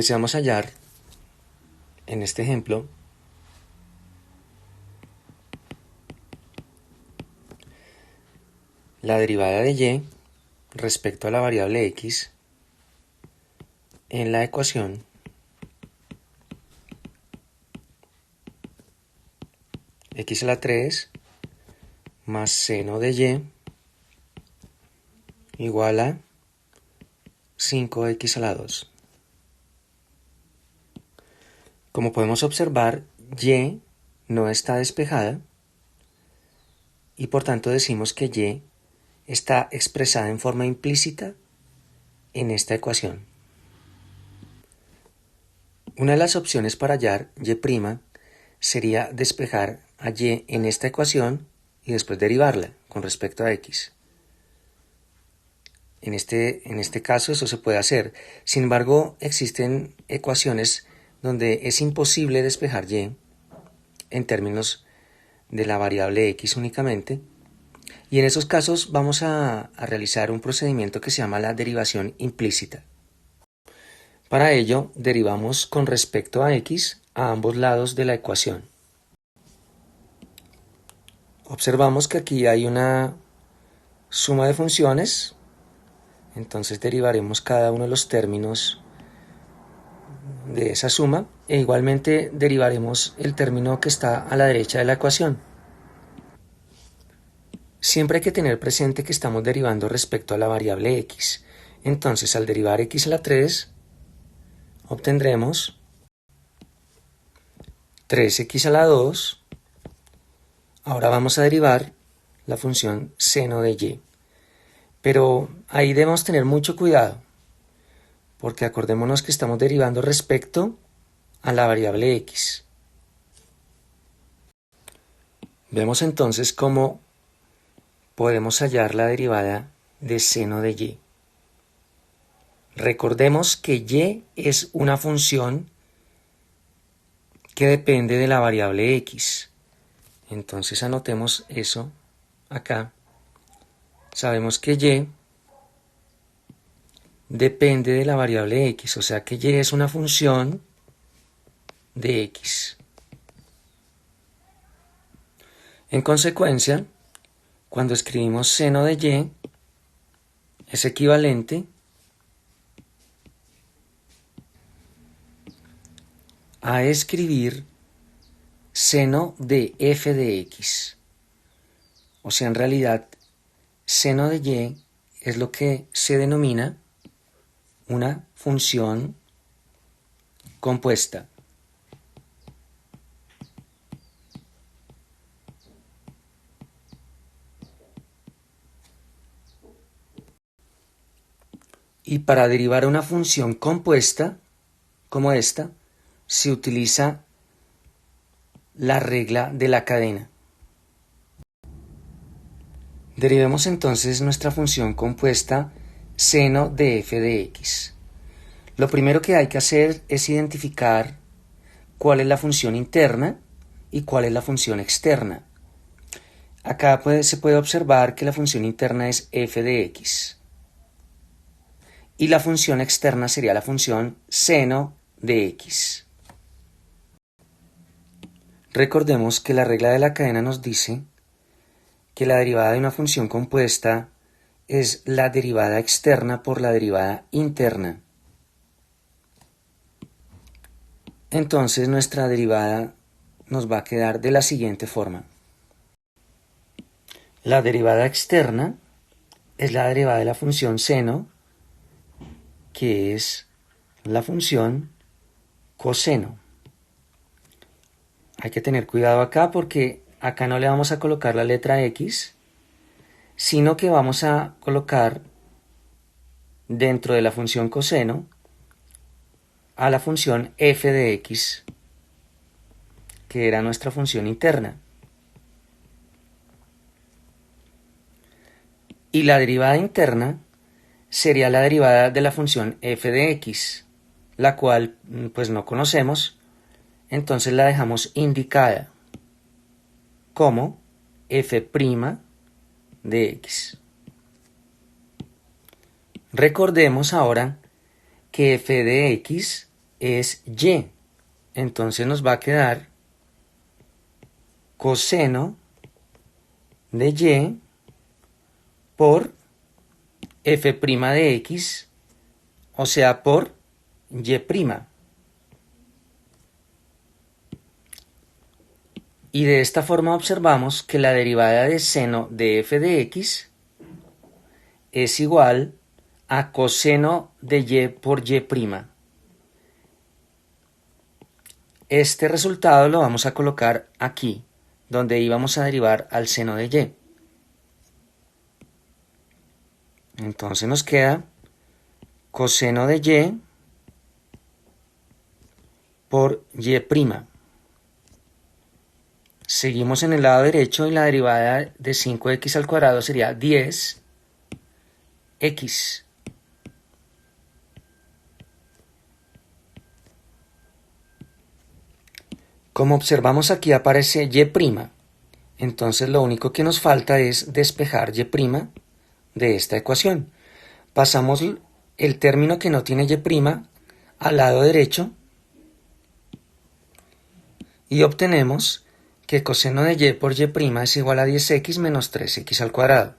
Deseamos hallar, en este ejemplo, la derivada de y respecto a la variable x en la ecuación x a la 3 más seno de y igual a 5x a la 2. Como podemos observar, y no está despejada y por tanto decimos que y está expresada en forma implícita en esta ecuación. Una de las opciones para hallar y' sería despejar a y en esta ecuación y después derivarla con respecto a x. En este caso eso se puede hacer. Sin embargo, existen ecuaciones donde es imposible despejar y en términos de la variable x únicamente. Y en esos casos vamos a realizar un procedimiento que se llama la derivación implícita. Para ello, derivamos con respecto a x a ambos lados de la ecuación. Observamos que aquí hay una suma de funciones, entonces derivaremos cada uno de los términos de esa suma e igualmente derivaremos el término que está a la derecha de la ecuación. Siempre hay que tener presente que estamos derivando respecto a la variable x. Entonces, al derivar x a la 3, obtendremos 3x a la 2. Ahora vamos a derivar la función seno de y. Pero ahí debemos tener mucho cuidado, porque acordémonos que estamos derivando respecto a la variable x. Vemos entonces cómo podemos hallar la derivada de seno de y. Recordemos que y es una función que depende de la variable x. Entonces anotemos eso acá. Sabemos que y depende de la variable x, o sea que y es una función de x. En consecuencia, cuando escribimos seno de y, es equivalente a escribir seno de f de x. O sea, en realidad, seno de y es lo que se denomina una función compuesta. Y para derivar una función compuesta, como esta, se utiliza la regla de la cadena. Derivemos entonces nuestra función compuesta seno de f de x. Lo primero que hay que hacer es identificar cuál es la función interna y cuál es la función externa. Acá se puede observar que la función interna es f de x. Y la función externa sería la función seno de x. Recordemos que la regla de la cadena nos dice que la derivada de una función compuesta es la derivada externa por la derivada interna. Entonces nuestra derivada nos va a quedar de la siguiente forma. La derivada externa es la derivada de la función seno, que es la función coseno. Hay que tener cuidado acá porque acá no le vamos a colocar la letra x, sino que vamos a colocar dentro de la función coseno a la función f de x, que era nuestra función interna. Y la derivada interna sería la derivada de la función f de x, la cual pues no conocemos, entonces la dejamos indicada como f' de x. Recordemos ahora que f de x es y. Entonces nos va a quedar coseno de y por f' de x, o sea, por y'. Y de esta forma observamos que la derivada de seno de f de x es igual a coseno de y por y'. Este resultado lo vamos a colocar aquí, donde íbamos a derivar al seno de y. Entonces nos queda coseno de y por y'. Seguimos en el lado derecho y la derivada de 5x al cuadrado sería 10x. Como observamos aquí aparece y', entonces lo único que nos falta es despejar y' de esta ecuación. Pasamos el término que no tiene y' al lado derecho y obtenemos que coseno de y por y' es igual a 10x menos 3x al cuadrado.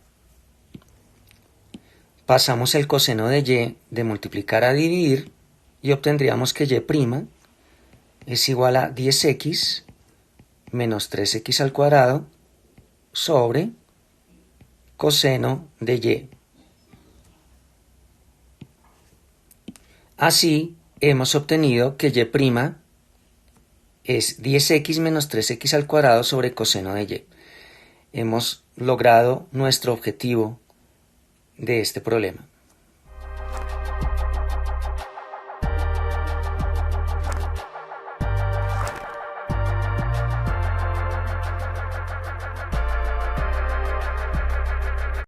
Pasamos el coseno de y de multiplicar a dividir y obtendríamos que y' es igual a 10x menos 3x al cuadrado sobre coseno de y. Así hemos obtenido que y' es 10x menos 3x al cuadrado sobre coseno de y. Hemos logrado nuestro objetivo de este problema.